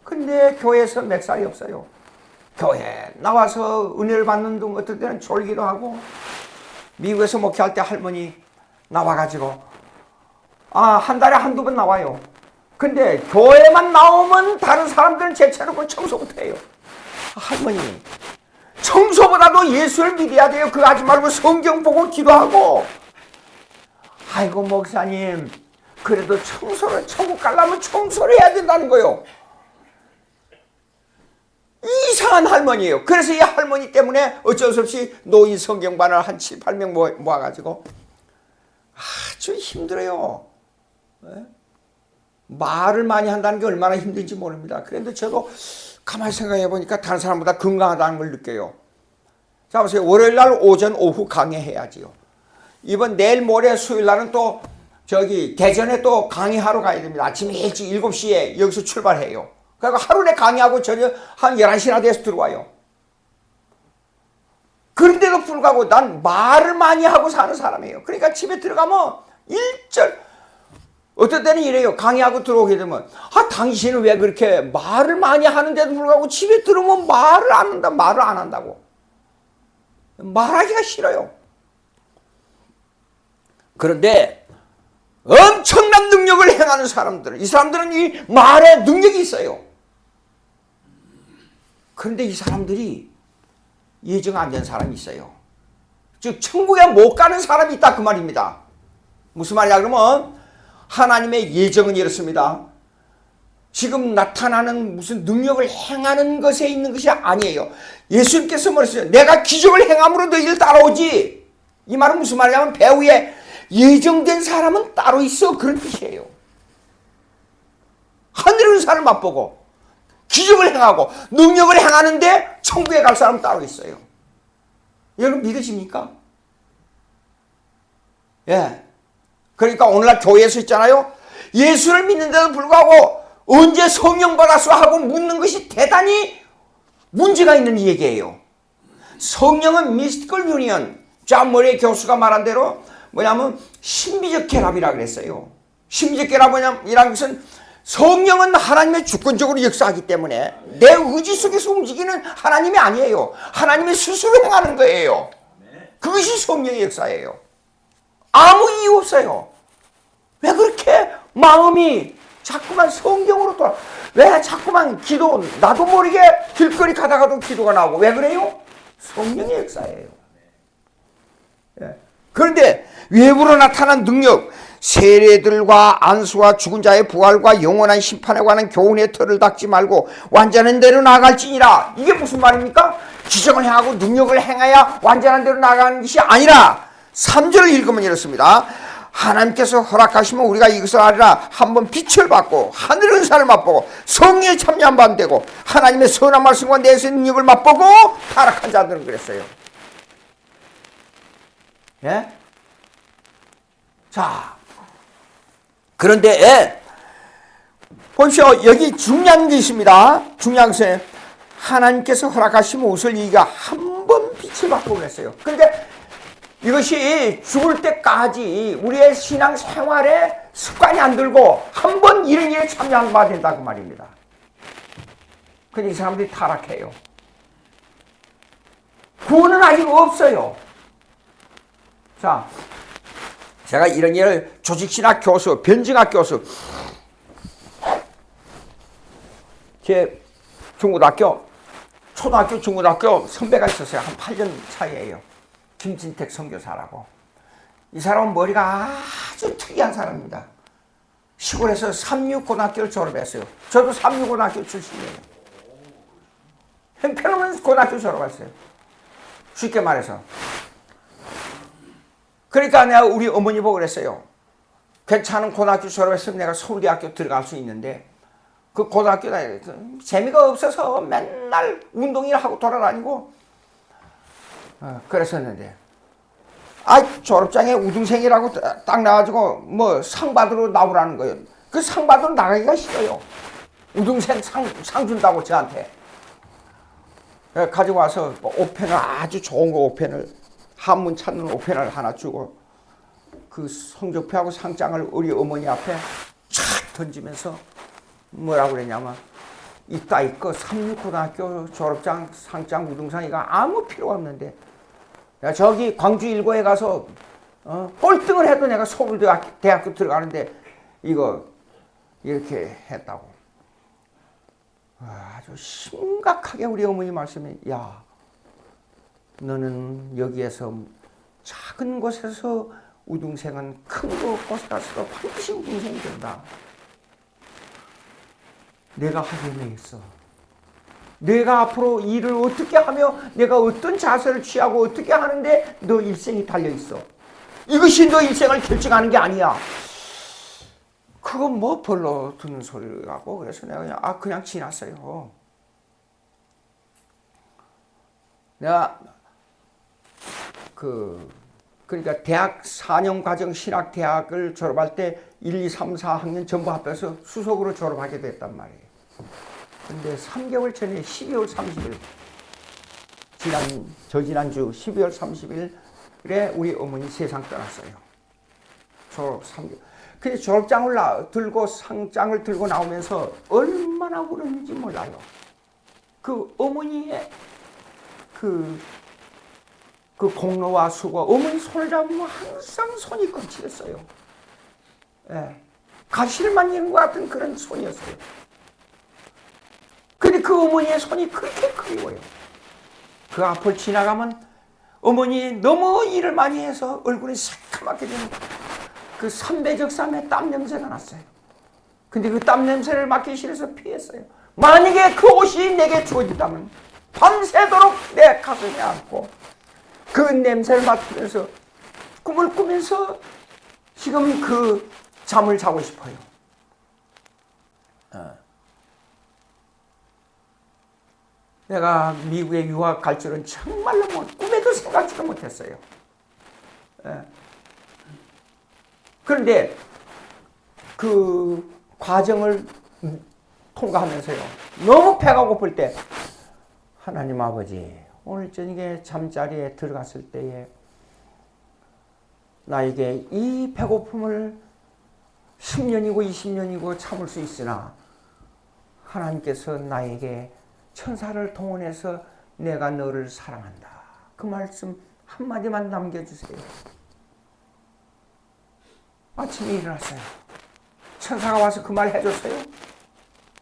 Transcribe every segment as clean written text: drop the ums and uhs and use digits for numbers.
근데 교회에서 멱살이 없어요. 교회 나와서 은혜를 받는 등 어떨 때는 졸기도 하고, 미국에서 목회할 때 할머니 나와가지고 한 달에 한두 번 나와요. 근데 교회만 나오면 다른 사람들은 제쳐놓고 청소부터 해요. 할머니, 청소보다도 예수를 믿어야 돼요. 그거 하지 말고 성경 보고 기도하고. 아이고 목사님, 그래도 청소를, 천국 가려면 청소를 해야 된다는 거예요. 이상한 할머니예요. 그래서 이 할머니 때문에 어쩔 수 없이 노인 성경반을 한 7, 8명 모아가지고 아주 힘들어요. 네? 말을 많이 한다는 게 얼마나 힘든지 모릅니다. 그런데 저도 가만히 생각해 보니까 다른 사람보다 건강하다는 걸 느껴요. 자 보세요. 월요일 날 오전 오후 강의해야지요. 이번 내일 모레 수요일 날은 또 저기 대전에 또 강의하러 가야 됩니다. 아침에 일찍 7시에 여기서 출발해요. 그러니까 하루 내 강의하고 저녁 한 11시나 돼서 들어와요. 그런데도 불구하고 난 말을 많이 하고 사는 사람이에요. 그러니까 집에 들어가면 어떨 때는 이래요. 강의하고 들어오게 되면 당신은 왜 그렇게 말을 많이 하는데도 불구하고 집에 들어오면 말을 안 한다, 말을 안 한다고. 말하기가 싫어요. 그런데 엄청난 능력을 행하는 사람들은, 이 사람들은 이 말에 능력이 있어요. 그런데 이 사람들이 예정 안 된 사람이 있어요. 즉 천국에 못 가는 사람이 있다 그 말입니다. 무슨 말이냐 그러면 하나님의 예정은 이렇습니다. 지금 나타나는 무슨 능력을 행하는 것에 있는 것이 아니에요. 예수님께서 말했어요. 내가 기적을 행함으로 너희를 따라오지. 이 말은 무슨 말이냐면 배후에 예정된 사람은 따로 있어, 그런 뜻이에요. 하늘의 은사를 맛보고 기적을 행하고 능력을 행하는데 천국에 갈 사람은 따로 있어요. 여러분 믿으십니까? 예. 그러니까 오늘날 교회에서 있잖아요. 예수를 믿는데도 불구하고 언제 성령 받았어 하고 묻는 것이 대단히 문제가 있는 얘기예요. 성령은 미스티컬 유니언, 존 머레이 교수가 말한 대로 뭐냐면 신비적 결합이라 그랬어요. 신비적 결합이라는 것은 성령은 하나님의 주권적으로 역사하기 때문에 내 의지 속에서 움직이는 하나님이 아니에요. 하나님이 스스로 행하는 거예요. 그것이 성령의 역사예요. 아무 이유 없어요. 왜 그렇게 마음이 자꾸만 성경으로 돌아? 왜 자꾸만 기도, 나도 모르게 길거리 가다가도 기도가 나오고. 왜 그래요? 성령의 역사예요. 예. 그런데 외부로 나타난 능력, 세례들과 안수와 죽은 자의 부활과 영원한 심판에 관한 교훈의 틀을 닦지 말고 완전한 대로 나아갈지니라. 이게 무슨 말입니까? 기적을 행하고 능력을 행해야 완전한 대로 나아가는 것이 아니라 3절을 읽으면 이렇습니다. 하나님께서 허락하시면 우리가 이것을 알으라. 한번 빛을 받고 하늘의 은사를 맛보고 성령에 참여한 바 되고 하나님의 선한 말씀과 내세의 능력을 맛보고 타락한 자들은 그랬어요. 예? 자, 그런데 보십시오. 여기 중요한 게 있습니다. 중요한 것은 하나님께서 허락하시면 웃을 이가 한 번 빛을 받고 그랬어요. 그런데 이것이 죽을 때까지 우리의 신앙 생활에 습관이 안 들고 한 번 이런 일에 참여한 바 된다 그 말입니다. 근데 이 사람들이 타락해요. 구원은 아직 없어요. 자, 제가 이런 일을 조직신학 교수, 변증학 교수, 제 중고등학교, 초등학교, 중고등학교 선배가 있었어요. 한 8년 차이에요. 김진택 선교사라고. 이 사람은 머리가 아주 특이한 사람입니다. 시골에서 삼육고등학교를 졸업했어요. 저도 삼육고등학교 출신이에요. 형편없는 고등학교 졸업했어요. 쉽게 말해서. 그러니까 내가 우리 어머니 보고 그랬어요. 괜찮은 고등학교 졸업했으면 내가 서울대학교 들어갈 수 있는데 그 고등학교 다니는 재미가 없어서 맨날 운동을 하고 돌아다니고 그랬었는데 졸업장에 우등생이라고 딱 나와가지고 뭐 상 받으러 나오라는 거예요. 그 상 받으러 나가기가 싫어요. 우등생 상 준다고 저한테. 가지고 와서 오펜을 아주 좋은 거 오펜을 한문 찾는 오펜을 하나 주고 그 성적표하고 상장을 우리 어머니 앞에 촥 던지면서 뭐라고 그랬냐면 있다 있고 삼육고등학교 졸업장, 상장, 우등상이가 아무 필요가 없는데 내가 저기 광주 일고에 가서 꼴등을 해도 내가 서울대학교 들어가는데 이거 이렇게 했다고. 아주 심각하게 우리 어머니 말씀이, 야, 너는 여기에서 작은 곳에서 우등생은 큰 곳에 가서도 반드시 우등생이 된다. 내가 하기에 있어. 내가 앞으로 일을 어떻게 하며 내가 어떤 자세를 취하고 어떻게 하는데 너 일생이 달려있어. 이것이 너 일생을 결정하는 게 아니야. 그건 뭐 별로 듣는 소리를 하고 그래서 내가 그냥 지났어요. 내가 그러니까 대학 4년 과정 신학대학을 졸업할 때 1, 2, 3, 4학년 전부 합해서 수석으로 졸업하게 됐단 말이에요. 근데 3개월 전에 12월 30일 저지난주 12월 30일에 우리 어머니 세상 떠났어요. 졸업 3개월. 근데 졸업장을 들고 상장을 들고 나오면서 얼마나 울었는지 몰라요. 그 어머니의 그 공로와 수고, 어머니 손을 잡으면 항상 손이 거칠었어요. 예. 가시를 있는 것 같은 그런 손이었어요. 근데 그 어머니의 손이 그렇게 그리워요. 그 앞을 지나가면 어머니 너무 일을 많이 해서 얼굴이 새카맣게 되는 그 삼배적삼의 땀 냄새가 났어요. 근데 그 땀 냄새를 맡기 싫어서 피했어요. 만약에 그 옷이 내게 주어진다면 밤새도록 내 가슴에 안고 그 냄새를 맡으면서 꿈을 꾸면서 지금 그 잠을 자고 싶어요. 내가 미국에 유학 갈 줄은 정말로 꿈에도 생각지도 못했어요. 그런데 그 과정을 통과하면서요, 너무 배가 고플 때 하나님 아버지, 오늘 저녁에 잠자리에 들어갔을 때에 나에게 이 배고픔을 10년이고 20년이고 참을 수 있으나 하나님께서 나에게 천사를 동원해서 내가 너를 사랑한다. 그 말씀 한마디만 남겨주세요. 아침에 일어났어요. 천사가 와서 그 말 해줬어요.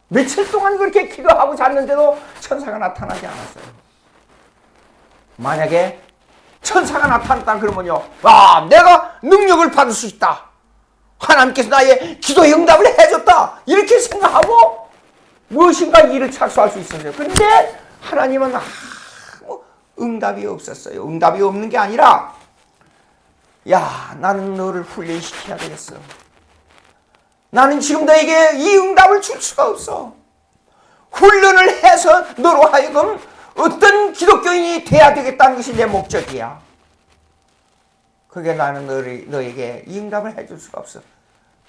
며칠 동안 그렇게 기도하고 잤는데도 천사가 나타나지 않았어요. 만약에 천사가 나타났다 그러면요, 내가 능력을 받을 수 있다. 하나님께서 나의 기도의 응답을 해줬다. 이렇게 생각하고 무엇인가 일을 착수할 수 있었어요. 그런데 하나님은 응답이 없었어요. 응답이 없는 게 아니라, 야, 나는 너를 훈련시켜야 되겠어. 나는 지금 너에게 이 응답을 줄 수가 없어. 훈련을 해서 너로 하여금 어떤 기독교인이 돼야 되겠다는 것이 내 목적이야. 그게 나는 너에게 이 응답을 해줄 수가 없어.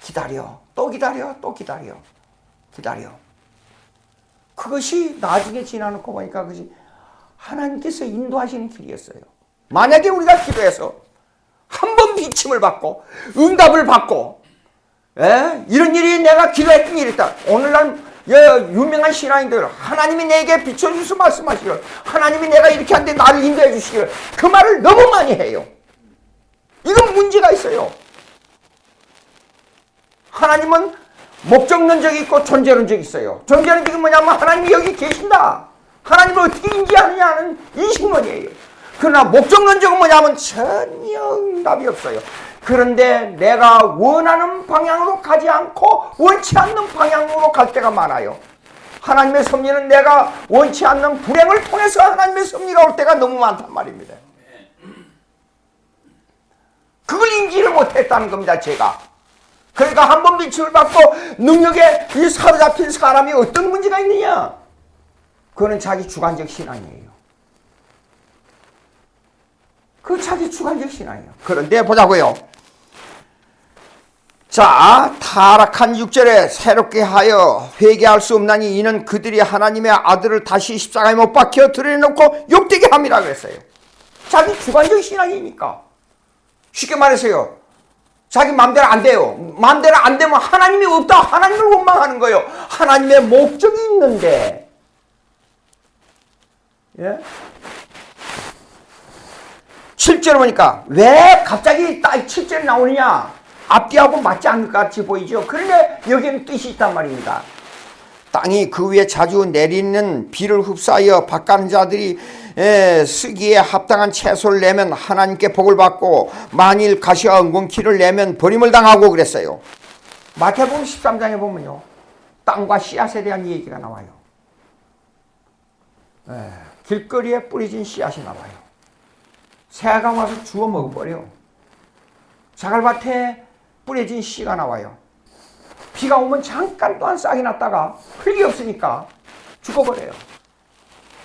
기다려. 또 기다려. 또 기다려. 기다려. 그것이 나중에 지나놓고 보니까 그것이 하나님께서 인도하시는 길이었어요. 만약에 우리가 기도해서 한 번 비침을 받고 응답을 받고, 이런 일이 내가 기도했던 일이 있다. 오늘날 유명한 신앙인들, 하나님이 내게 비춰주셔서 말씀하시기를, 하나님이 내가 이렇게 하는데 나를 인도해 주시기를, 그 말을 너무 많이 해요. 이건 문제가 있어요. 하나님은 목적론적이 있고 존재론적이 있어요. 존재론적이 뭐냐면 하나님이 여기 계신다. 하나님을 어떻게 인지하느냐는 인식론이에요. 그러나 목적론적은 뭐냐면 전혀 응답이 없어요. 그런데 내가 원하는 방향으로 가지 않고 원치 않는 방향으로 갈 때가 많아요. 하나님의 섭리는 내가 원치 않는 불행을 통해서 하나님의 섭리가 올 때가 너무 많단 말입니다. 그걸 인지를 못했다는 겁니다, 제가. 그러니까 한 번 비침을 받고 능력에 이 사로잡힌 사람이 어떤 문제가 있느냐? 그거는 자기 주관적 신앙이에요. 그 자기 주관적 신앙이에요. 그런데 보자고요. 자, 타락한 6절에 새롭게 하여 회개할 수 없나니 이는 그들이 하나님의 아들을 다시 십자가에 못 박혀 드러내놓고 욕되게 함이라 그랬어요. 자기 주관적 신앙이니까. 쉽게 말해서요, 자기 마음대로 안 돼요. 마음대로 안 되면 하나님이 없다. 하나님을 원망하는 거예요. 하나님의 목적이 있는데. 예? 7절 보니까 왜 갑자기 딱 7절 나오느냐? 앞뒤하고 맞지 않을 것 같이 보이죠. 그런데 여기는 뜻이 있단 말입니다. 땅이 그 위에 자주 내리는 비를 흡수하여 밭가는 자들이 쓰기에 합당한 채소를 내면 하나님께 복을 받고 만일 가시와 엉겅퀴를 내면 버림을 당하고 그랬어요. 마태복음 13장에 보면요, 땅과 씨앗에 대한 얘기가 나와요. 길거리에 뿌려진 씨앗이 나와요. 새가 와서 주워 먹어버려요. 자갈밭에 뿌려진 씨가 나와요. 비가 오면 잠깐 또한 싹이 났다가 흙이 없으니까 죽어버려요.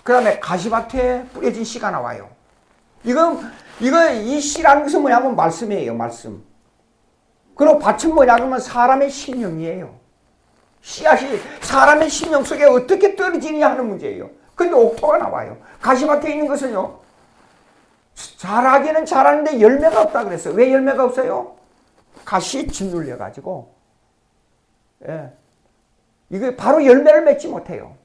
그 다음에 가시밭에 뿌려진 씨가 나와요. 이 씨라는 것은 뭐냐면 말씀이에요, 말씀. 그리고 밭은 뭐냐 그러면 사람의 심령이에요. 씨앗이 사람의 심령 속에 어떻게 떨어지느냐 하는 문제예요. 근데 옥토가 나와요. 가시밭에 있는 것은요, 자라기는 자라는데 열매가 없다 그랬어요. 왜 열매가 없어요? 가시에 짓눌려가지고, 이게 바로 열매를 맺지 못해요.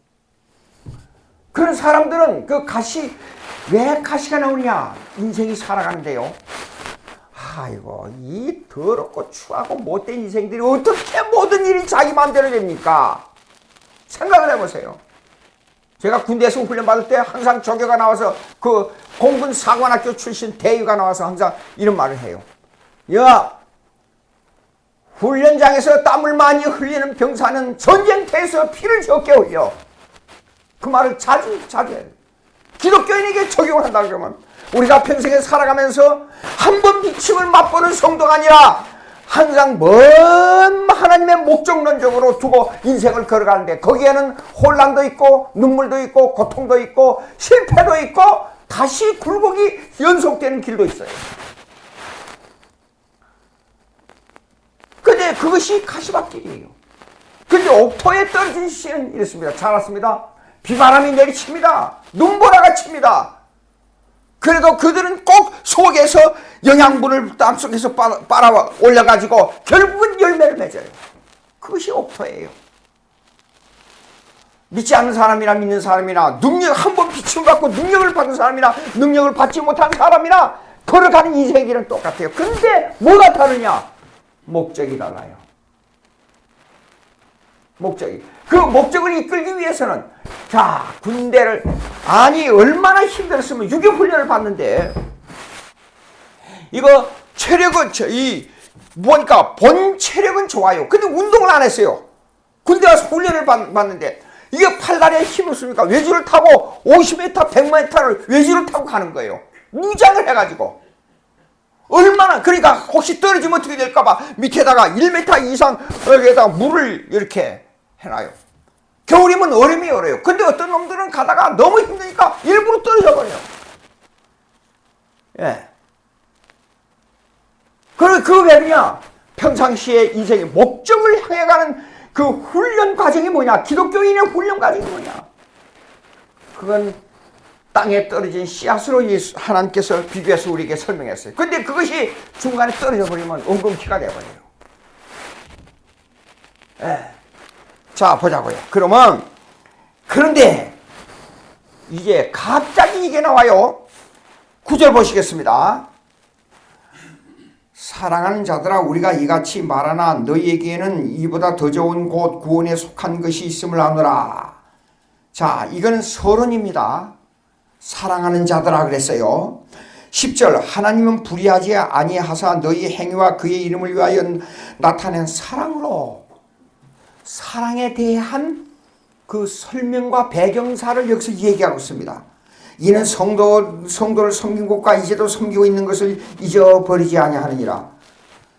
그런 사람들은 그 가시, 왜 가시가 나오느냐? 인생이 살아가는데요. 아이고, 이 더럽고 추하고 못된 인생들이 어떻게 모든 일이 자기 마음대로 됩니까? 생각을 해보세요. 제가 군대에서 훈련 받을 때 항상 조교가 나와서 그 공군 사관학교 출신 대위가 나와서 항상 이런 말을 해요. 야, 훈련장에서 땀을 많이 흘리는 병사는 전쟁터에서 피를 적게 흘려. 그 말을 자주 해요. 기독교인에게 적용을 한다 그러면 우리가 평생에 살아가면서 한 번 비침을 맛보는 성도가 아니라 항상 먼 하나님의 목적론적으로 두고 인생을 걸어가는데 거기에는 혼란도 있고 눈물도 있고 고통도 있고 실패도 있고 다시 굴곡이 연속되는 길도 있어요. 근데 그것이 가시밭길이에요. 근데 옥토에 떨어진 씨는 이렇습니다. 자랐습니다. 비바람이 내리칩니다. 눈보라가 칩니다. 그래도 그들은 꼭 속에서 영양분을 땅속에서 빨아 올려가지고 결국은 열매를 맺어요. 그것이 옥토예요. 믿지 않는 사람이나 믿는 사람이나 능력 한번 비침을 받고 능력을 받은 사람이나 능력을 받지 못한 사람이나 걸어가는 인생의 길은 똑같아요. 근데 뭐가 다르냐? 목적이 달라요. 목적이. 그 목적을 이끌기 위해서는 자, 군대를 아니 얼마나 힘들었으면 유교훈련을 받는데 이거 체력은 보니까 본 체력은 좋아요. 근데 운동을 안 했어요. 군대 가서 훈련을 받는데 이게 팔다리에 힘을 씁니까? 외주를 타고 50m, 100m를 외주를 타고 가는 거예요. 무장을 해가지고. 얼마나, 그러니까 혹시 떨어지면 어떻게 될까봐 밑에다가 1m 이상 여기에다가 물을 이렇게 해놔요. 겨울이면 얼음이 얼어요. 근데 어떤 놈들은 가다가 너무 힘드니까 일부러 떨어져 버려요. 예. 그거 왜 그러냐? 평상시에 인생의 목적을 향해 가는 그 훈련 과정이 뭐냐? 기독교인의 훈련 과정이 뭐냐? 그건 땅에 떨어진 씨앗으로 하나님께서 비교해서 우리에게 설명했어요. 근데 그것이 중간에 떨어져 버리면 엉겅퀴가 돼버려요. 예. 자, 보자고요. 그런데 이제 갑자기 이게 나와요. 9절 보시겠습니다. 사랑하는 자들아, 우리가 이같이 말하나 너희에게는 이보다 더 좋은 곧 구원에 속한 것이 있음을 아노라. 자, 이건 서론입니다. 사랑하는 자들아 그랬어요. 10절, 하나님은 불의하지 아니하사 너희 행위와 그의 이름을 위하여 나타낸 사랑으로, 사랑에 대한 그 설명과 배경사를 여기서 얘기하고 있습니다. 이는 성도를 섬긴 것과 이제도 섬기고 있는 것을 잊어버리지 아니하느니라.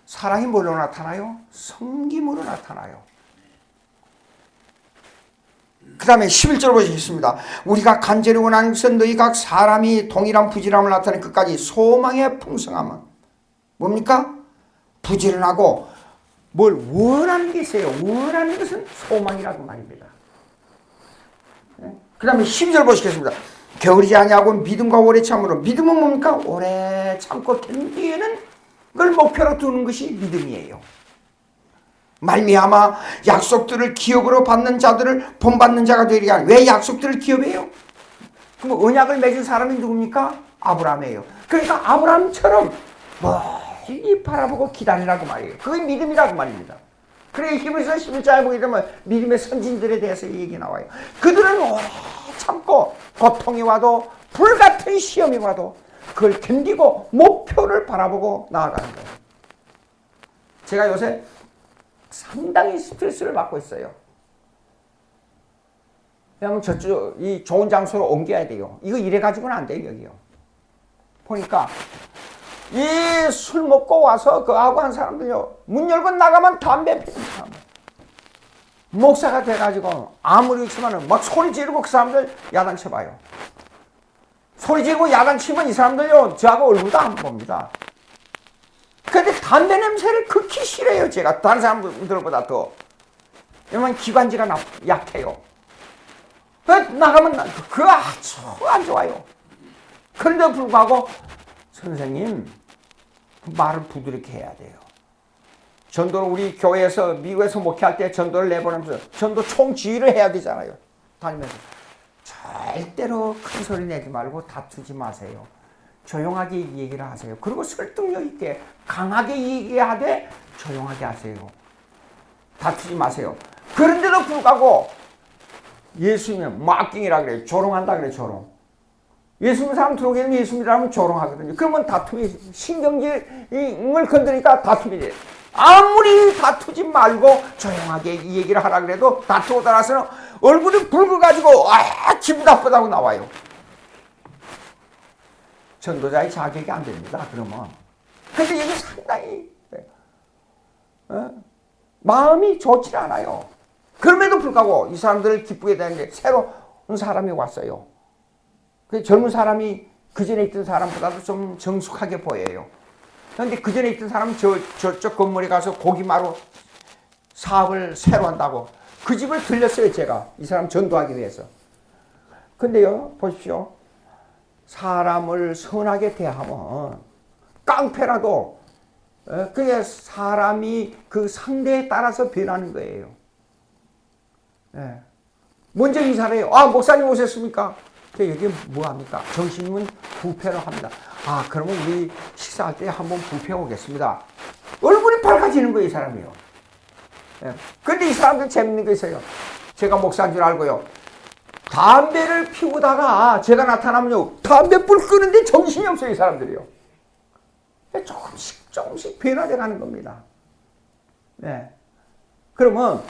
사랑이 뭘로 나타나요? 섬김으로 나타나요. 그 다음에 11절 보시겠습니다. 우리가 간절히 원하는 것은 너희 각 사람이 동일한 부지런함을 나타낸 끝까지 소망의 풍성함은 뭡니까? 부지런하고 뭘 원하는 게 있어요. 원하는 것은 소망이라고 말입니다. 그 다음에 12절 보시겠습니다. 게으르지 아니하고 믿음과 오래 참으로. 믿음은 뭡니까? 오래 참고 견디는 그걸 목표로 두는 것이 믿음이에요. 말미암아 약속들을 기업으로 받는 자들을 본받는 자가 되리게 하니. 왜 약속들을 기업해요? 그럼 언약을 맺은 사람이 누굽니까? 아브라함이에요. 그러니까 아브라함처럼 멀리 바라보고 기다리라고 말이에요. 그게 믿음이라고 말입니다. 그래 히브리서 11장에 보게 되면 믿음의 선진들에 대해서 얘기 나와요. 그들은 오래 참고 고통이 와도 불같은 시험이 와도 그걸 견디고 목표를 바라보고 나아가는 거예요. 제가 요새 상당히 스트레스를 받고 있어요. 왜냐하면 저쪽 이 좋은 장소로 옮겨야 돼요. 이거 이래가지고는 안 돼요. 여기요. 보니까 이 술 먹고 와서 그하고 한 사람들요, 문 열고 나가면 담배 피는 사람, 목사가 돼가지고 아무리 있으면 막 소리 지르고 그 사람들 야단쳐봐요. 소리 지르고 야단치면 이 사람들요 저하고 얼굴도 안 봅니다. 근데 담배 냄새를 극히 싫어해요. 제가 다른 사람들보다 더. 왜냐면 기관지가 약해요. 나가면 그거 아주 안 좋아요. 그런데도 불구하고 선생님 말을 부드럽게 해야 돼요. 전도를 우리 교회에서 미국에서 목회할 때 전도를 내보내면서 전도 총지휘를 해야 되잖아요. 다니면서 절대로 큰 소리 내지 말고 다투지 마세요. 조용하게 얘기를 하세요. 그리고 설득력 있게 강하게 얘기하되 조용하게 하세요. 다투지 마세요. 그런데도 불구하고 예수님은 막갱이라 그래요. 조롱한다 그래요. 조롱. 예수 믿는 사람 들어오게 되면 예수 믿으라면 조롱하거든요. 그러면 다툼이 신경질을 건드리니까 다툼이 돼요. 아무리 다투지 말고 조용하게 이 얘기를 하라 그래도 다투고 따라서는 얼굴이 붉어가지고 기분 나쁘다고 나와요. 전도자의 자격이 안 됩니다. 그러면. 근데 여기 상당히 마음이 좋지 않아요. 그럼에도 불구하고 이 사람들을 기쁘게 되는데 새로운 사람이 왔어요. 젊은 사람이 그 전에 있던 사람보다도 좀 정숙하게 보여요. 그런데 그 전에 있던 사람은 저쪽 건물에 가서 고기마루 사업을 새로 한다고 그 집을 들렸어요. 제가 이 사람 전도하기 위해서. 근데요 보십시오. 사람을 선하게 대하면 깡패라도 그게 사람이 그 상대에 따라서 변하는 거예요. 먼저 인사를 해요. 목사님 오셨습니까? 여기 뭐합니까? 점심은 뷔페로 합니다. 그러면 우리 식사할 때 한번 뷔페 오겠습니다. 얼굴이 밝아지는 거예요, 이 사람이요. 근데 이 사람들 재밌는 게 있어요. 제가 목사인 줄 알고요. 담배를 피우다가 제가 나타나면요, 담배불 끄는데 정신이 없어요, 이 사람들이요. 조금씩 변화돼 가는 겁니다. 그러면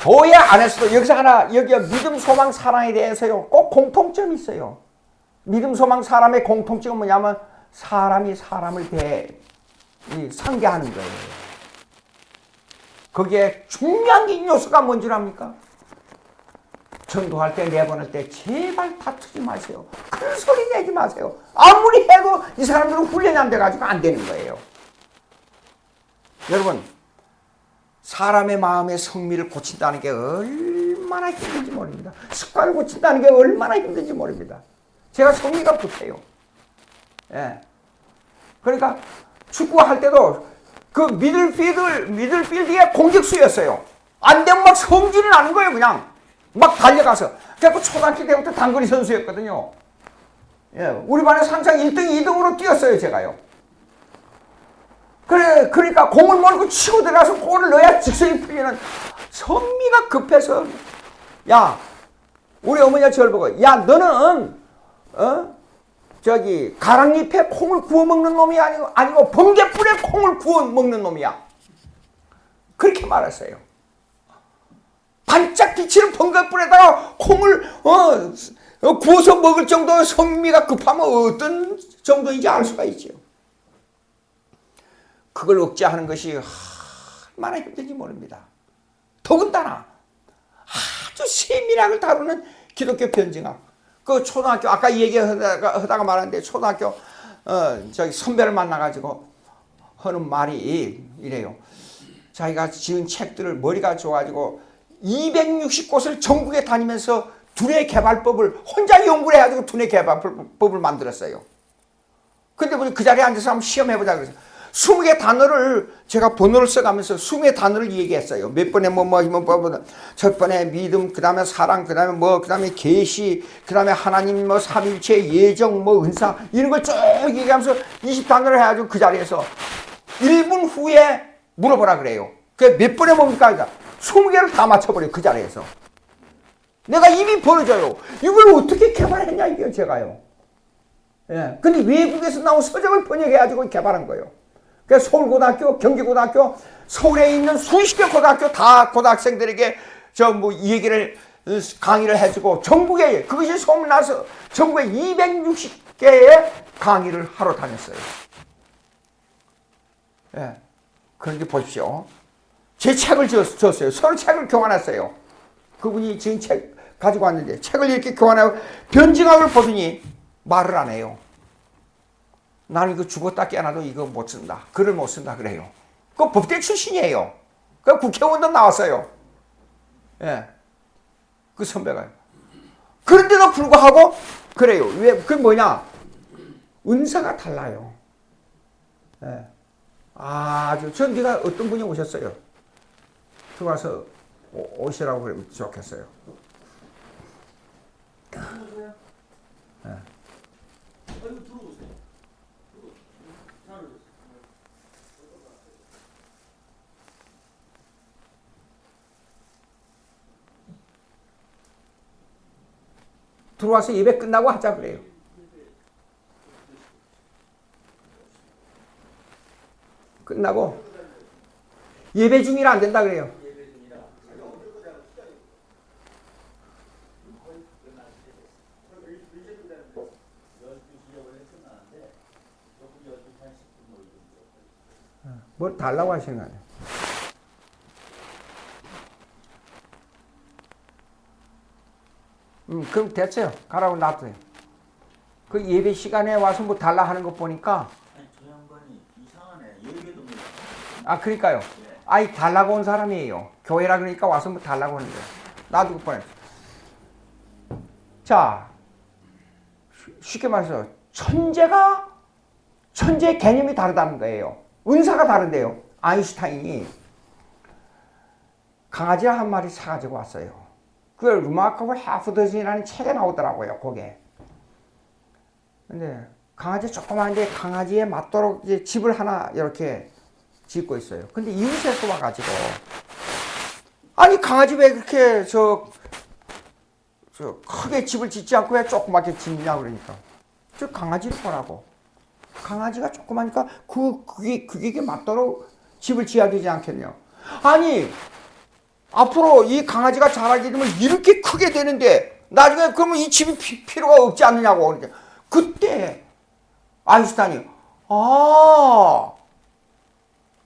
교회 안에서도 여기서 여기 믿음, 소망, 사랑에 대해서요, 꼭 공통점이 있어요. 믿음, 소망, 사람의 공통점은 뭐냐면 사람이 사람을 상대하는 거예요. 거기에 중요한 요소가 뭔지 압니까? 전도할 때, 내보낼 때 제발 다투지 마세요. 큰 소리 내지 마세요. 아무리 해도 이 사람들은 훈련이 안 돼가지고 안 되는 거예요. 여러분, 사람의 마음의 성미를 고친다는 게 얼마나 힘든지 모릅니다. 습관을 고친다는 게 얼마나 힘든지 모릅니다. 제가 성미가 붙어요. 그러니까 축구할 때도 그 미들필드의 공격수였어요. 안 되면 막 성질이 나는 거예요, 그냥. 막 달려가서. 그래서 초등학교 때부터 단거리 선수였거든요. 우리 반에서 항상 1등, 2등으로 뛰었어요, 제가요. 그러니까 공을 몰고 치고 들어가서 골을 넣어야 직선이 풀리는 성미가 급해서, 우리 어머니가 저를 보고, 너는, 가랑잎에 콩을 구워 먹는 놈이 아니고 번개불에 콩을 구워 먹는 놈이야. 그렇게 말했어요. 반짝 비치는 번개불에다가 콩을, 구워서 먹을 정도의 성미가 급하면 어떤 정도인지 알 수가 있죠. 그걸 억제하는 것이 얼마나 힘든지 모릅니다. 더군다나 아주 세밀하게 다루는 기독교 변증학. 그 초등학교 아까 얘기하다가 말하는데 초등학교 선배를 만나가지고 하는 말이 이래요. 자기가 지은 책들을 머리가 좋아가지고 260곳을 전국에 다니면서 두뇌 개발법을 혼자 연구를 해가지고 두뇌 개발법을 만들었어요. 근데 우리 그 자리에 앉아서 한번 시험해보자 그래서 20개 단어를 제가 번호를 써가면서 20개 단어를 얘기했어요. 몇 번에 첫 번에 믿음, 그 다음에 사랑, 그 다음에 그 다음에 계시, 그 다음에 하나님 삼일체, 예정, 은사 이런 걸 쭉 얘기하면서 20단어를 해가지고 그 자리에서 1분 후에 물어보라 그래요. 그게 몇 번에 뭡니까? 20개를 다 맞춰버려요. 그 자리에서. 내가 입이 벌어져요. 이걸 어떻게 개발했냐 이게 제가요. 예. 근데 외국에서 나온 서적을 번역해가지고 개발한 거예요. 그래서 서울고등학교, 경기고등학교, 서울에 있는 수십 개 고등학교 다 고등학생들에게 이 얘기를 강의를 해주고 전국에 그것이 소문나서 전국에 260개의 강의를 하러 다녔어요. 예. 그런데 보십시오. 제 책을 줬어요. 서로 책을 교환했어요. 그분이 지금 책 가지고 왔는데 책을 이렇게 교환하고 변증학을 보더니 말을 안 해요. 나는 이거 죽었다 깨어나도 이거 못 쓴다. 글을 못 쓴다 그래요. 그 법대 출신이에요. 그 국회의원도 나왔어요. 예. 그 선배가요. 그런데도 불구하고 그래요. 왜? 그게 뭐냐? 은사가 달라요. 예. 전 네가 어떤 분이 오셨어요. 들어와서 오시라고 그러면 좋겠어요. 예. 들어와서 예배 끝나고 하자 그래요. 끝나고 예배 중이라 안 된다 그래요. 뭘 달라고 하시는 거 아니에요. 그럼 됐어요. 가라고 놔둬요. 그 예배 시간에 와서 뭐 달라 하는 거 보니까. 아니, 저 양반이 이상하네. 예배도 못. 그러니까요. 아이, 달라고 온 사람이에요. 교회라 그러니까 와서 뭐 달라고 하는 거예요. 놔두고 보냈어. 자, 쉽게 말해서 천재의 개념이 다르다는 거예요. 은사가 다른데요. 아인슈타인이 강아지 한 마리 사가지고 왔어요. 그 루마커블 하프더진이라는 책에 나오더라고요. 거기에. 근데 강아지 조그만데 강아지에 맞도록 이제 집을 하나 이렇게 짓고 있어요. 근데 이웃에서 와가지고 아니 강아지 왜 그렇게 저 크게 집을 짓지 않고 왜 조그맣게 짓냐 그러니까 저 강아지를 보라고. 강아지가 조그마니까 그게 맞도록 집을 지어야 되지 않겠냐. 아니 앞으로 이 강아지가 자라게 되면 이렇게 크게 되는데 나중에 그러면 이 집이 필요가 없지 않느냐고. 그때 아인슈타인이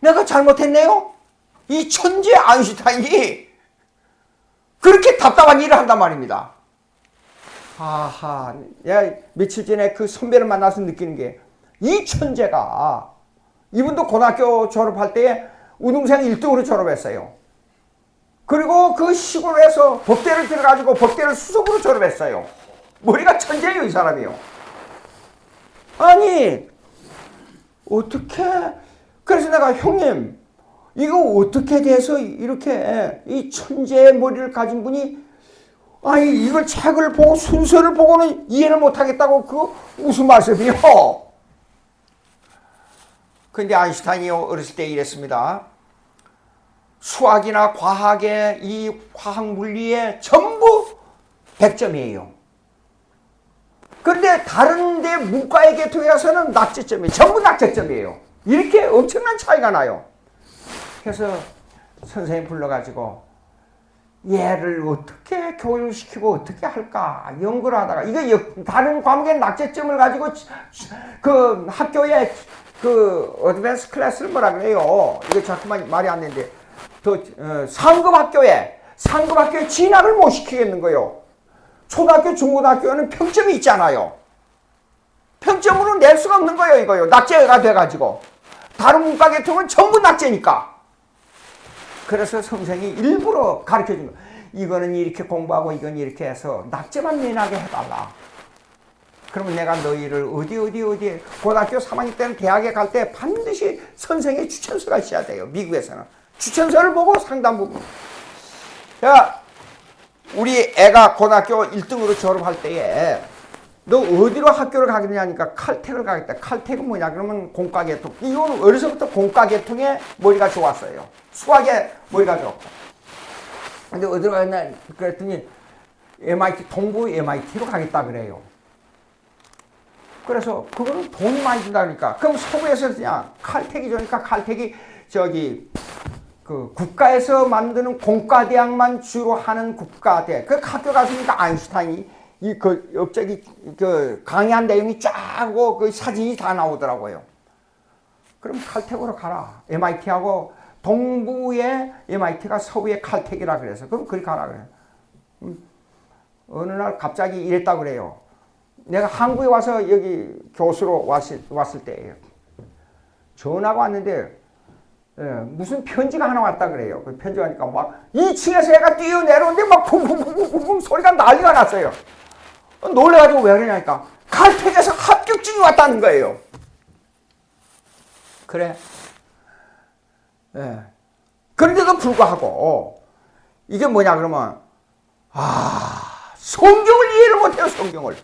내가 잘못했네요. 이 천재 아인슈타인이 그렇게 답답한 일을 한단 말입니다. 내가 며칠 전에 그 선배를 만나서 느끼는 게 이 천재가 이분도 고등학교 졸업할 때 우등생 1등으로 졸업했어요. 그리고 그 시골에서 법대를 들어가지고 법대를 수석으로 졸업했어요. 머리가 천재예요, 이 사람이요. 아니, 어떻게, 그래서 내가 형님, 이거 어떻게 돼서 이렇게 이 천재의 머리를 가진 분이, 이걸 책을 보고 순서를 보고는 이해를 못하겠다고 그거 무슨 말씀이요? 근데 아인슈타인이 어렸을 때 이랬습니다. 수학이나 과학의 이 화학 물리에 전부 100점이에요. 그런데 다른 데 문과의 계통에 가서는 낙제점이에요. 전부 낙제점이에요. 이렇게 엄청난 차이가 나요. 그래서 선생님 불러가지고 얘를 어떻게 교육시키고 어떻게 할까 연구를 하다가 이거 다른 과목의 낙제점을 가지고 그 학교에 그 어드밴스 클래스를 뭐라 그래요. 이거 자꾸만 말이 안 되는데 상급 학교에 진학을 못 시키겠는 거예요. 초등학교, 중고등학교는 평점이 있잖아요. 평점으로 낼 수가 없는 거예요, 이거요. 낙제가 돼가지고. 다른 문과 계통은 전부 낙제니까. 그래서 선생이 일부러 가르쳐 준 거예요. 이거는 이렇게 공부하고 이건 이렇게 해서 낙제만 내나게 해달라. 그러면 내가 너희를 어디 고등학교 3학년 때는 대학에 갈 때 반드시 선생의 추천서가 있어야 돼요. 미국에서는 추천서를 보고 상담 부분. 야, 우리 애가 고등학교 1등으로 졸업할 때에 너 어디로 학교를 가겠냐니까 칼텍을 가겠다. 칼텍은 뭐냐 그러면 공과계통. 이건 어려서부터 공과계통에 머리가 좋았어요. 수학에 머리가 좋고. 근데 어디로 가겠냐 그랬더니 MIT, 동부 MIT로 가겠다 그래요. 그래서 그거는 돈이 많이 든다 그러니까. 그럼 서부에서 그냥 칼텍이 좋으니까 칼텍이 저기 그 국가에서 만드는 공과대학만 주로 하는 국가대. 그 학교 갔으니까 아인슈타인이 그 옆쪽이 그 강의한 내용이 쫙고 그 사진이 다 나오더라고요. 그럼 칼텍으로 가라. MIT하고 동부의 MIT가 서부의 칼텍이라 그래서 그럼 거기 가라 그래. 어느 날 갑자기 이랬다 그래요. 내가 한국에 와서 여기 교수로 왔을 때예요. 전화가 왔는데 무슨 편지가 하나 왔다 그래요. 그 편지가 하니까 막 2층에서 애가 뛰어내려오는데 막 붕붕붕붕 소리가 난리가 났어요. 놀래가지고 왜 그러냐니까 칼텍에서 합격증이 왔다는 거예요. 그래. 예. 그런데도 불구하고 이게 뭐냐 그러면 성경을 이해를 못해요. 성경을.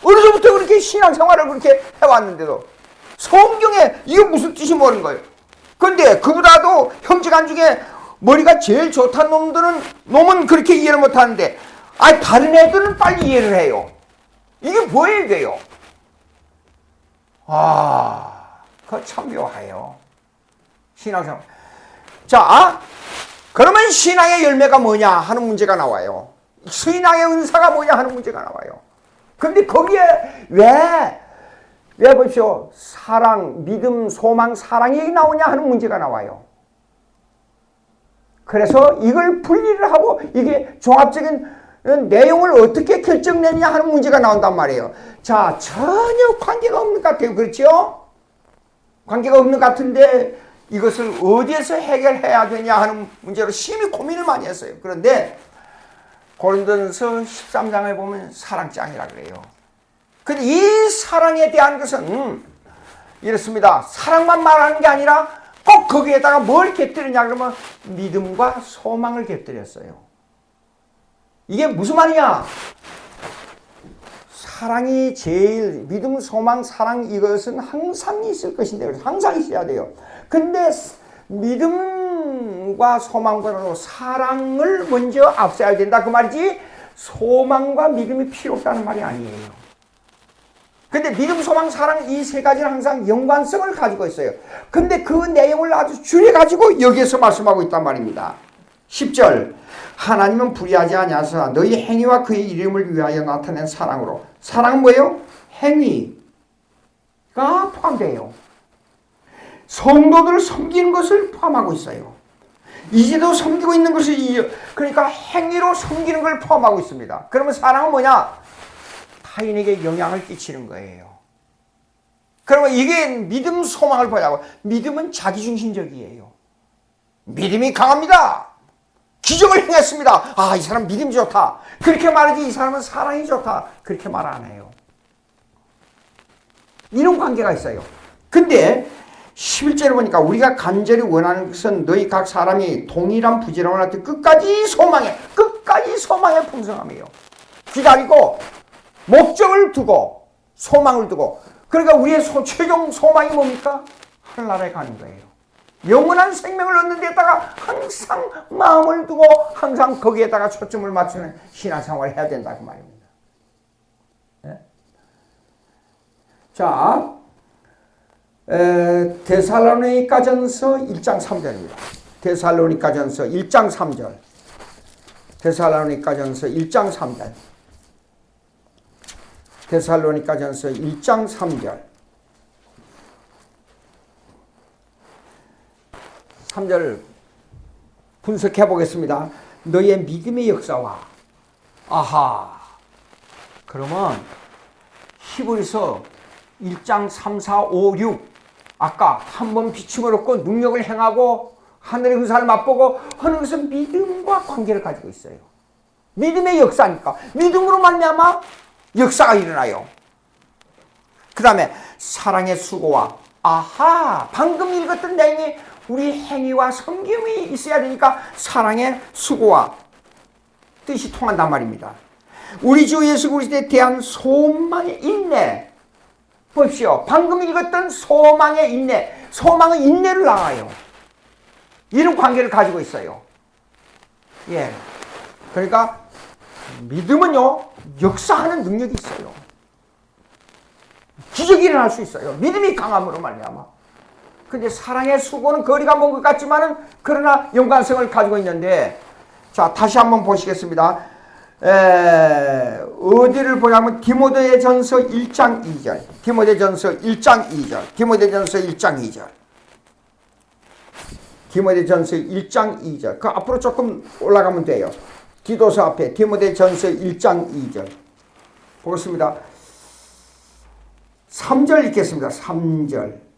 어려서부터 그렇게 신앙생활을 그렇게 해왔는데도 성경에 이게 무슨 뜻이 뭐는 거예요. 그런데 그보다도 형제간 중에 머리가 제일 좋다는 놈은 그렇게 이해를 못하는데 다른 애들은 빨리 이해를 해요. 이게 뭐예요 이게요. 그거 참 묘해요. 신앙생활. 자, 그러면 신앙의 열매가 뭐냐 하는 문제가 나와요. 신앙의 은사가 뭐냐 하는 문제가 나와요. 근데 거기에 왜 보십시오. 사랑, 믿음, 소망, 사랑이 나오냐 하는 문제가 나와요. 그래서 이걸 분리를 하고 이게 종합적인 내용을 어떻게 결정내느냐 하는 문제가 나온단 말이에요. 자, 전혀 관계가 없는 것 같아요. 그렇죠? 관계가 없는 것 같은데 이것을 어디에서 해결해야 되냐 하는 문제로 심히 고민을 많이 했어요. 그런데 고린도전서 13장에 보면 사랑장이라 그래요. 근데 이 사랑에 대한 것은 이렇습니다. 사랑만 말하는 게 아니라 꼭 거기에다가 뭘 곁들이냐 그러면 믿음과 소망을 곁들였어요. 이게 무슨 말이냐? 사랑이 제일 믿음, 소망, 사랑 이것은 항상 있을 것인데 항상 있어야 돼요. 근데 믿음과 소망보다도 사랑을 먼저 앞서야 된다 그 말이지 소망과 믿음이 필요 없다는 말이 아니에요. 근데 믿음, 소망, 사랑 이 세 가지는 항상 연관성을 가지고 있어요. 근데 그 내용을 아주 줄여가지고 여기에서 말씀하고 있단 말입니다. 10절 하나님은 불의하지 아니하사 너희 행위와 그의 이름을 위하여 나타낸 사랑으로. 사랑은 뭐예요? 행위가 포함돼요. 성도들을 섬기는 것을 포함하고 있어요. 이제도 섬기고 있는 것을 그러니까 행위로 섬기는 걸 포함하고 있습니다. 그러면 사랑은 뭐냐? 타인에게 영향을 끼치는 거예요. 그러면 이게 믿음, 소망을 보자고. 믿음은 자기중심적이에요. 믿음이 강합니다. 기적을 행했습니다. 이 사람 믿음이 좋다. 그렇게 말하지 이 사람은 사랑이 좋다. 그렇게 말 안 해요. 이런 관계가 있어요. 근데 11절에 보니까 우리가 간절히 원하는 것은 너희 각 사람이 동일한 부지런함을 할 때 끝까지 소망해 풍성함이에요. 기다리고 목적을 두고 소망을 두고 그러니까 우리의 최종 소망이 뭡니까? 하늘나라에 가는 거예요. 영원한 생명을 얻는 데다가 항상 마음을 두고 항상 거기에다가 초점을 맞추는 신앙생활을 해야 된다 그 말입니다. 네? 자, 데살로니가전서 1장 3절입니다. 데살로니가전서 1장 3절. 데살로니가전서 1장 3절. 데살로니가전서 1장 3절. 3절 분석해 보겠습니다. 너의 믿음의 역사와 그러면 히브리서 1장 3, 4, 5, 6 아까 한 번 비춤을 얻고 능력을 행하고 하늘의 은사를 맛보고 하는 것은 믿음과 관계를 가지고 있어요. 믿음의 역사니까 믿음으로 말미암아 역사가 일어나요. 그 다음에 사랑의 수고와, 아하, 방금 읽었던 내용이 우리 행위와 섬김이 있어야 되니까 사랑의 수고와 뜻이 통한단 말입니다. 우리 주 예수 그리스도에 대한 소망의 인내. 보십시오. 방금 읽었던 소망의 인내. 소망은 인내를 낳아요. 이런 관계를 가지고 있어요. 예. 그러니까 믿음은요, 역사하는 능력이 있어요. 기적이 일어날 수 있어요. 믿음이 강함으로 말미암아. 근데 사랑의 수고는 거리가 먼 것 같지만은 그러나 연관성을 가지고 있는데, 자, 다시 한번 보시겠습니다. 어디를 보냐면 디모데전서 1장 2절. 디모데전서 1장 2절. 디모데전서 1장 2절. 디모데전서 1장 2절. 그 앞으로 조금 올라가면 돼요. 디도서 앞에 디모데전서 1장 2절. 보겠습니다. 3절 읽겠습니다. 3절.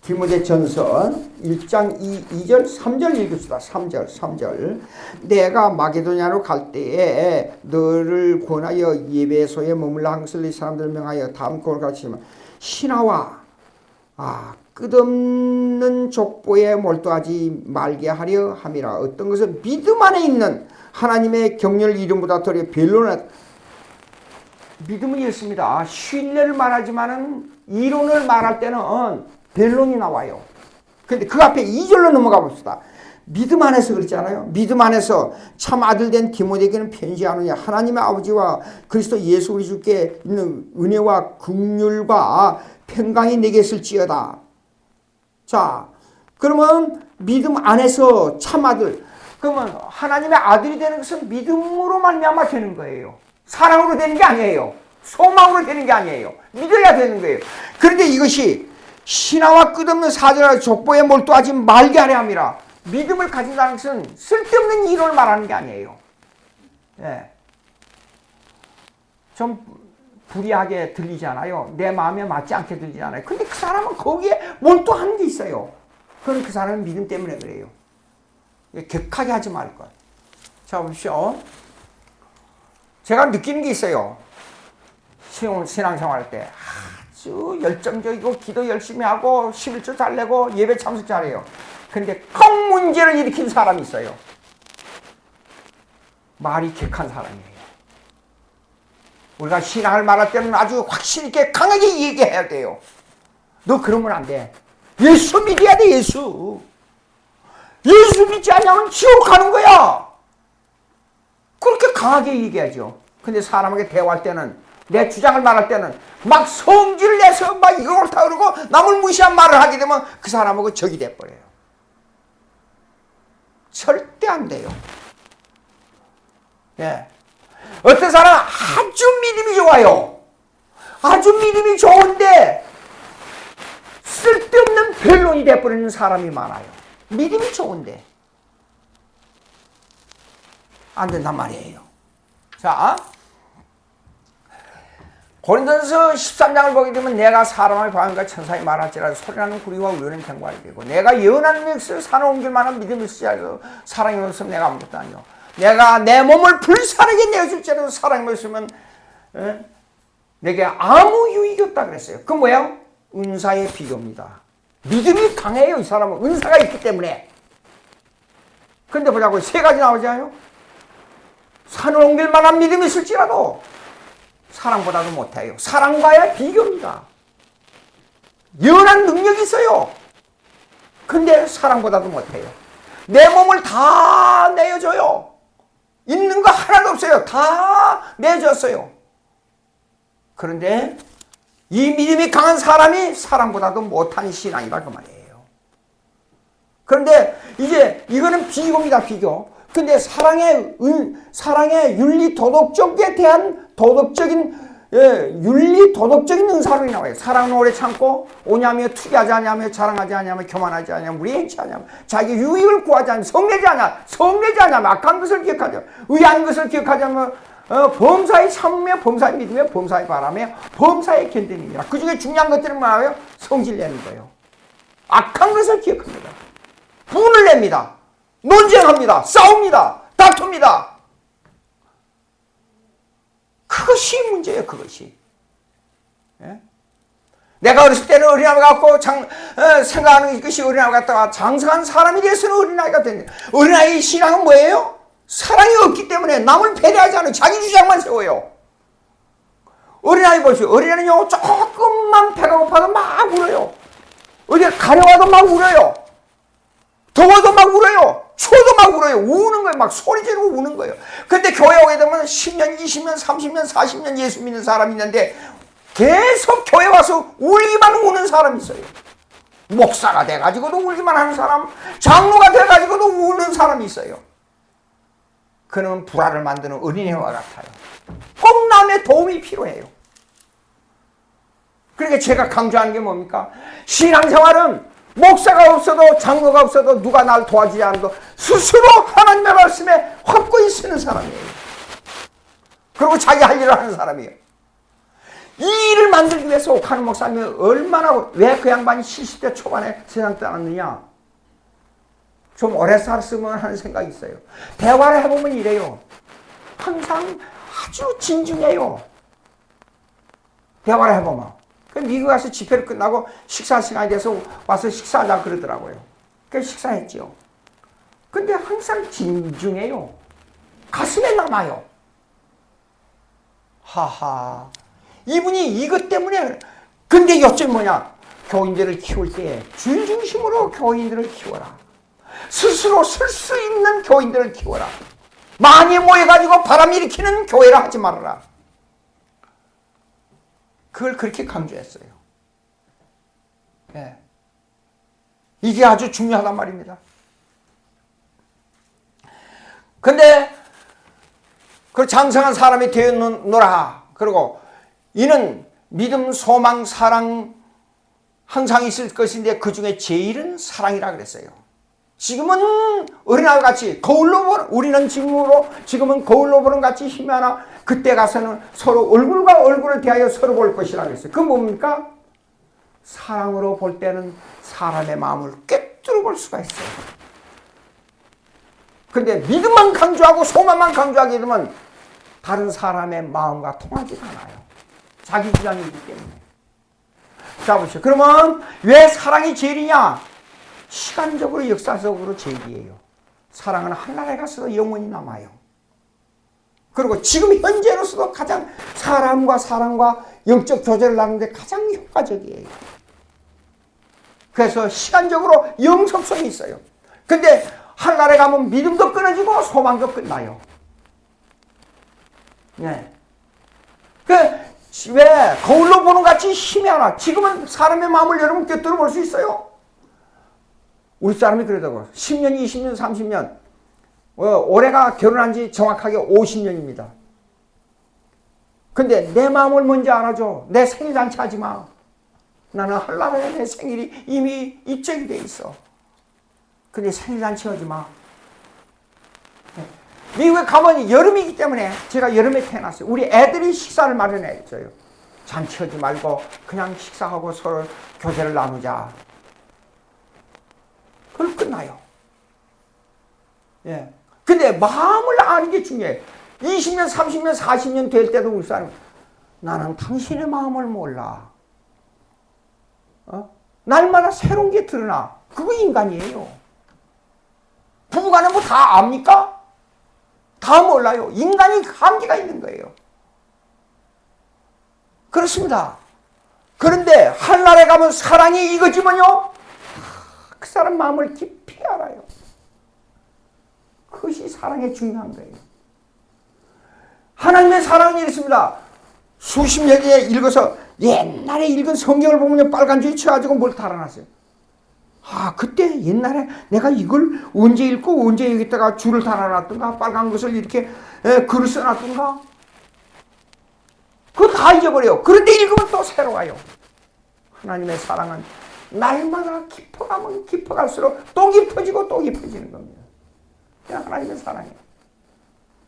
디모데전서 1장 2절 3절 읽읍시다. 3절. 내가 마게도냐로 갈 때에 너를 권하여 예배소에 머물러 항슬리 사람들을 명하여 다음 걸 가르치면 신하와 끝없는 족보에 몰두하지 말게 하려 함이라. 어떤 것은 믿음 안에 있는 하나님의 경륜을 이름보다 더 변론을. 믿음은 이렇습니다. 신뢰를 말하지만은 이론을 말할 때는 변론이 나와요. 근데 그 앞에 2절로 넘어가 봅시다. 믿음 안에서 그랬잖아요. 믿음 안에서 참 아들 된 디모데에게는 편지하느냐. 하나님의 아버지와 그리스도 예수 그리스도께 있는 은혜와 긍휼과 평강이 내게 있을지어다. 자, 그러면 믿음 안에서 참 아들. 그러면 하나님의 아들이 되는 것은 믿음으로 말미암아 되는 거예요. 사랑으로 되는 게 아니에요. 소망으로 되는 게 아니에요. 믿어야 되는 거예요. 그런데 이것이 신하와 끝없는 사절과 족보에 몰두하지 말게 하려 함이라. 믿음을 가진다는 것은 쓸데없는 이론을 말하는 게 아니에요. 예. 좀 불이하게 들리지 않아요? 내 마음에 맞지 않게 들리지 않아요? 근데 그 사람은 거기에 몰두하는 게 있어요. 그럼 그 사람은 믿음 때문에 그래요. 격하게 하지 말 것. 자, 보십시오. 제가 느끼는 게 있어요. 신앙생활 할 때 아주 열정적이고 기도 열심히 하고 11조 잘 내고 예배 참석 잘해요. 근데 큰 문제를 일으킨 사람이 있어요. 말이 격한 사람이에요. 우리가 신앙을 말할 때는 아주 확실히 있게 강하게 얘기해야 돼요. 너 그러면 안 돼. 예수 믿어야 돼. 예수 믿지 않으면 지옥 가는 거야. 그렇게 강하게 얘기하죠. 근데 사람에게 대화할 때는, 내 주장을 말할 때는 막 성질을 내서 막 이거 옳다 그러고 남을 무시한 말을 하게 되면 그 사람하고 적이 돼버려요. 절대 안 돼요. 예. 어떤 사람은 아주 믿음이 좋아요. 아주 믿음이 좋은데 쓸데없는 변론이 돼버리는 사람이 많아요. 믿음이 좋은데 안 된단 말이에요. 자, 고린도전서 13장을 보게 되면 내가 사람의 방언과 천사의 말할지라도 소리나는 구리와 우연한 경과이 되고 내가 예언하는 것을 산을 옮길 만한 믿음이 있을지라도 사랑이 없으면 내가 아무것도 아니요. 내가 내 몸을 불사르게 내어줄지라도 사랑이 없으면 내게 아무 유익이 없다 그랬어요. 그건 뭐예요? 은사의 비교입니다. 믿음이 강해요. 이 사람은 은사가 있기 때문에. 근데 보자고 세 가지 나오잖아요. 산을 옮길 만한 믿음이 있을지라도 사랑보다도 못해요. 사랑과의 비교입니다. 예언한 능력이 있어요. 근데 사랑보다도 못해요. 내 몸을 다 내어줘요. 있는 거 하나도 없어요. 다 내줬어요. 그런데 이 믿음이 강한 사람이 사랑보다도 못한 신앙이다 그 말이에요. 그런데 이제 이거는 비교입니다. 비교. 근데 사랑의 윤리 도덕적에 대한 도덕적인 윤리 도덕적인 은사론이 나와요. 사랑은 오래 참고 오냐며 투기하지 않냐며 자랑하지 않냐며 교만하지 않냐며 무리 행치하냐며 자기 유익을 구하지 않냐며 성내지 않냐며 악한 것을 기억하자 의아한 것을 기억하자며 범사에 참으며 범사에 믿으며 범사에 바라며 범사에 견뎌냅니다. 그 중에 중요한 것들은 뭐예요? 성질 내는 거예요. 악한 것을 기억합니다. 분을 냅니다. 논쟁합니다. 싸웁니다. 다툽니다. 그것이 문제예요, 그것이. 예? 내가 어렸을 때는 어린아이 갖고 생각하는 것이 어린아이 갖다가 장성한 사람이 돼서는 어린아이가 됐네. 어린아이의 신앙은 뭐예요? 사랑이 없기 때문에 남을 배려하지 않아요. 자기 주장만 세워요. 어린아이 보시오. 어린아이는요, 조금만 배가 고파도 막 울어요. 어디 가려와도 막 울어요. 더워도 막 울어요. 추워도 막 울어요. 우는 거예요. 막 소리 지르고 우는 거예요. 근데 교회 오게 되면 10년, 20년, 30년, 40년 예수 믿는 사람이 있는데 계속 교회 와서 울기만 우는 사람이 있어요. 목사가 돼가지고도 울기만 하는 사람, 장로가 돼가지고도 우는 사람이 있어요. 그는 불화를 만드는 어린애와 같아요. 꼭 남의 도움이 필요해요. 그러니까 제가 강조하는 게 뭡니까? 신앙생활은 목사가 없어도 장로가 없어도 누가 날 도와주지 않아도 스스로 하나님의 말씀에 확고히 쓰는 사람이에요. 그리고 자기 할 일을 하는 사람이에요. 이 일을 만들기 위해서 옥하는 목사님이 얼마나, 왜 그 양반이 70대 초반에 세상 떠났느냐? 좀 오래 살았으면 하는 생각이 있어요. 대화를 해보면 이래요. 항상 아주 진중해요. 대화를 해보면. 미국 가서 집회를 끝나고 식사 시간이 돼서 와서 식사하자 그러더라고요. 그래서 식사했죠. 근데 항상 진중해요. 가슴에 남아요. 하하. 이분이 이것 때문에, 근데 요점 뭐냐? 교인들을 키울 때 주일 중심으로 교인들을 키워라. 스스로 쓸 수 있는 교인들을 키워라. 많이 모여가지고 바람 일으키는 교회라 하지 말아라. 그걸 그렇게 강조했어요. 예. 이게 아주 중요하단 말입니다. 근데 그 장성한 사람이 되었노라. 그리고 이는 믿음, 소망, 사랑 항상 있을 것인데 그 중에 제일은 사랑이라 그랬어요. 지금은 어린아이 같이 거울로 보는, 우리는 지금은 거울로 보는 같이 힘이 하나, 그때 가서는 서로 얼굴과 얼굴을 대하여 서로 볼 것이라 그랬어요. 그건 뭡니까? 사랑으로 볼 때는 사람의 마음을 꿰뚫어 볼 수가 있어요. 근데 믿음만 강조하고 소망만 강조하게 되면 다른 사람의 마음과 통하지 않아요. 자기 주장이기 때문에. 자, 보시죠. 그러면 왜 사랑이 제일이냐? 시간적으로 역사적으로 제일이에요. 사랑은 하늘에 가서도 영원히 남아요. 그리고 지금 현재로서도 가장 사람과 사람과 영적 교제를 나누는데 가장 효과적이에요. 그래서 시간적으로 영속성이 있어요. 근데 하늘에 가면 믿음도 끊어지고 소망도 끝나요. 네. 왜 거울로 보는 같이 힘이 하나? 지금은 사람의 마음을 여러분 꿰뚫어 볼 수 있어요? 우리 사람이 그러더라고요. 10년, 20년, 30년. 올해가 결혼한 지 정확하게 50년입니다. 근데 내 마음을 먼저 알아줘. 내 생일잔치 하지 마. 나는 한날에 내 생일이 이미 입적이 돼 있어. 근데 생일잔치 하지 마. 미국에 가면 여름이기 때문에 제가 여름에 태어났어요. 우리 애들이 식사를 마련해줘요. 잔치하지 말고 그냥 식사하고 서로 교제를 나누자. 그걸 끝나요. 예. 근데 마음을 아는 게 중요해요. 20년, 30년, 40년 될 때도 우리 사람, 나는 당신의 마음을 몰라. 날마다 새로운 게 드러나. 그거 인간이에요. 부부간에 뭐 다 압니까? 다 몰라요. 인간이 한계가 있는 거예요. 그렇습니다. 그런데 한날에 가면 사랑이 이거지만요, 그 사람 마음을 깊이 알아요. 그것이 사랑의 중요한 거예요. 하나님의 사랑은 이렇습니다. 수십 년에 읽어서 옛날에 읽은 성경을 보면 빨간 줄이 쳐가지고 뭘 달아놨어요. 아, 그때 옛날에 내가 이걸 언제 읽고 언제 여기다가 줄을 달아놨던가, 빨간 것을 이렇게 글을 써놨던가, 그거 다 잊어버려요. 그런데 읽으면 또 새로워요. 하나님의 사랑은 날마다 깊어가면 깊어갈수록 또 깊어지고 또 깊어지는 겁니다. 그냥 하나님의 사랑이에요.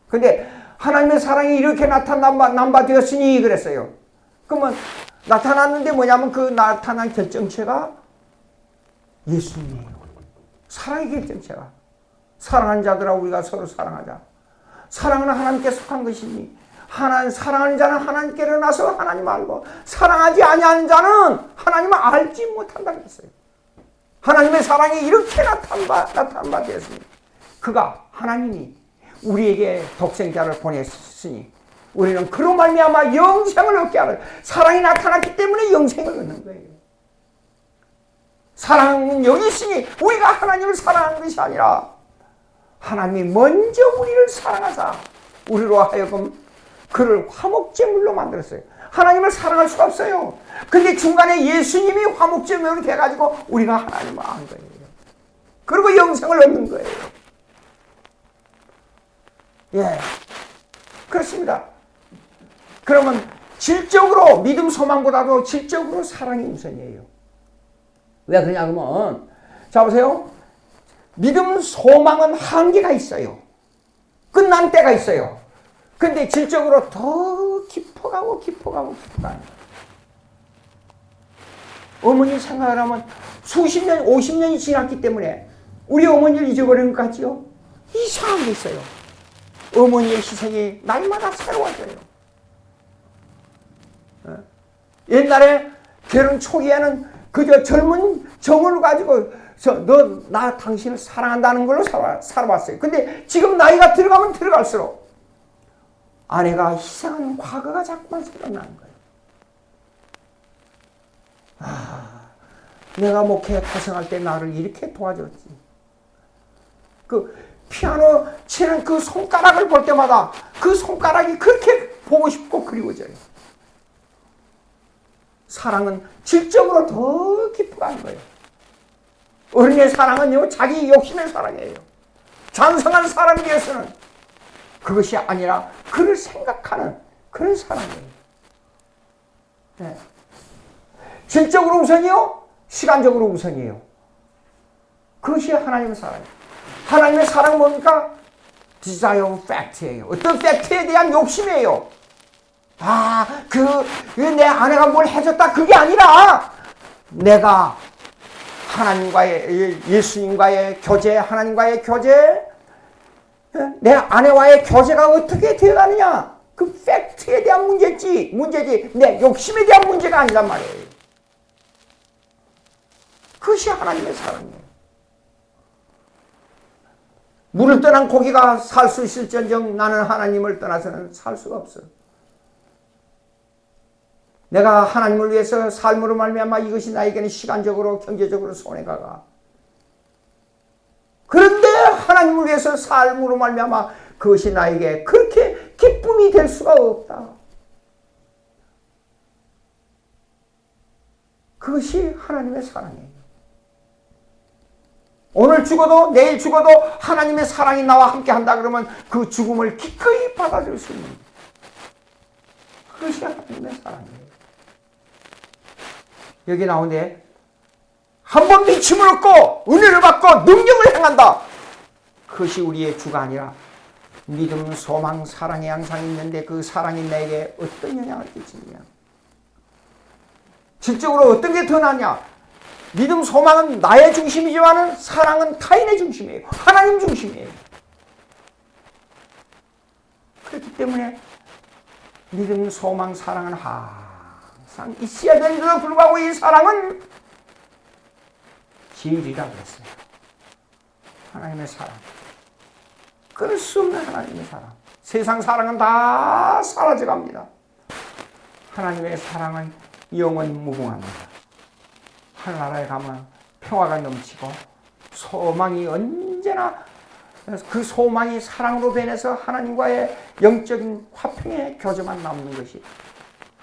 근데 하나님의 사랑이 이렇게 남바되었으니 그랬어요. 그러면 나타났는데 뭐냐면 그 나타난 결정체가 예수님이에요. 사랑의 결정체가. 사랑하는 자들아 우리가 서로 사랑하자. 사랑은 하나님께 속한 것이니 하나님 사랑하는 자는 하나님께로 나서 하나님 알고 사랑하지 아니하는 자는 하나님을 알지 못한다 그랬어요. 하나님의 사랑이 이렇게 나타난 바 되었습니다. 그가 하나님이 우리에게 독생자를 보냈으니 우리는 그로 말미암아 영생을 얻게 하는 사랑이 나타났기 때문에 영생을 얻는 거예요. 사랑은 여기 있으니 우리가 하나님을 사랑하는 것이 아니라 하나님이 먼저 우리를 사랑하사 우리로 하여금 그를 화목제물로 만들었어요. 하나님을 사랑할 수가 없어요. 근데 중간에 예수님이 화목제물이 돼가지고 우리가 하나님을 안 거예요. 그리고 영생을 얻는 거예요. 예, 그렇습니다. 그러면 질적으로 믿음 소망보다도 질적으로 사랑이 우선이에요. 왜 그러냐 그러면 자 보세요. 믿음 소망은 한계가 있어요. 끝난 때가 있어요. 근데 질적으로 더 깊어가고 어머니 생각을 하면 수십 년, 50년이 지났기 때문에 우리 어머니를 잊어버린 것 같지요? 이상한 게 있어요. 어머니의 희생이 날마다 새로워져요. 옛날에 결혼 초기에는 그저 젊은 정을 가지고 나 당신을 사랑한다는 걸로 살아왔어요. 근데 지금 나이가 들어가면 들어갈수록 아내가 희생한 과거가 자꾸만 생각나는 거예요. 내가 목회 고생할 때 나를 이렇게 도와줬지. 그 피아노 치는 그 손가락을 볼 때마다 그 손가락이 그렇게 보고 싶고 그리워져요. 사랑은 질적으로 더 깊어가는 거예요. 어린의 사랑은요, 자기 욕심의 사랑이에요. 장성한 사람에 대해서는 그것이 아니라 그를 생각하는 그런 사랑이에요. 네. 질적으로 우선이요, 시간적으로 우선이에요. 그것이 하나님의 사랑이에요. 하나님의 사랑은 뭡니까? desire fact예요. 어떤 팩트에 대한 욕심이에요. 내 아내가 뭘 해줬다 그게 아니라 내가 하나님과의 예수님과의 교제, 하나님과의 교제, 내 아내와의 교제가 어떻게 되어가느냐 그 팩트에 대한 문제지 내 욕심에 대한 문제가 아니란 말이에요. 그것이 하나님의 사랑이에요. 물을 떠난 고기가 살 수 있을지언정 나는 하나님을 떠나서는 살 수가 없어. 내가 하나님을 위해서 삶으로 말미암아 이것이 나에게는 시간적으로 경제적으로 손해가. 그런데 하나님을 위해서 삶으로 말미암아 그것이 나에게 그렇게 기쁨이 될 수가 없다. 그것이 하나님의 사랑이에요. 오늘 죽어도 내일 죽어도 하나님의 사랑이 나와 함께 한다 그러면 그 죽음을 기꺼이 받아들일 수 있는 그것이 하나님의 사랑이에요. 여기 나오는데 한 번 믿음을 얻고 은혜를 받고 능력을 행한다. 그것이 우리의 주가 아니라 믿음, 소망, 사랑이 항상 있는데 그 사랑이 내게 어떤 영향을 끼치느냐. 질적으로 어떤 게 더 나냐. 믿음, 소망은 나의 중심이지만 사랑은 타인의 중심이에요. 하나님 중심이에요. 그렇기 때문에 믿음, 소망, 사랑은 항상 있어야 되는데도 불구하고 이 사랑은 진리라고 했어요. 하나님의 사랑. 끊을 수 없는 하나님의 사랑. 세상 사랑은 다 사라져갑니다. 하나님의 사랑은 영원 무궁합니다. 하늘나라에 가면 평화가 넘치고 소망이 언제나 그 소망이 사랑으로 변해서 하나님과의 영적인 화평의 교제만 남는 것이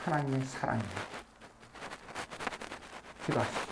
하나님의 사랑입니다. 기도하시죠.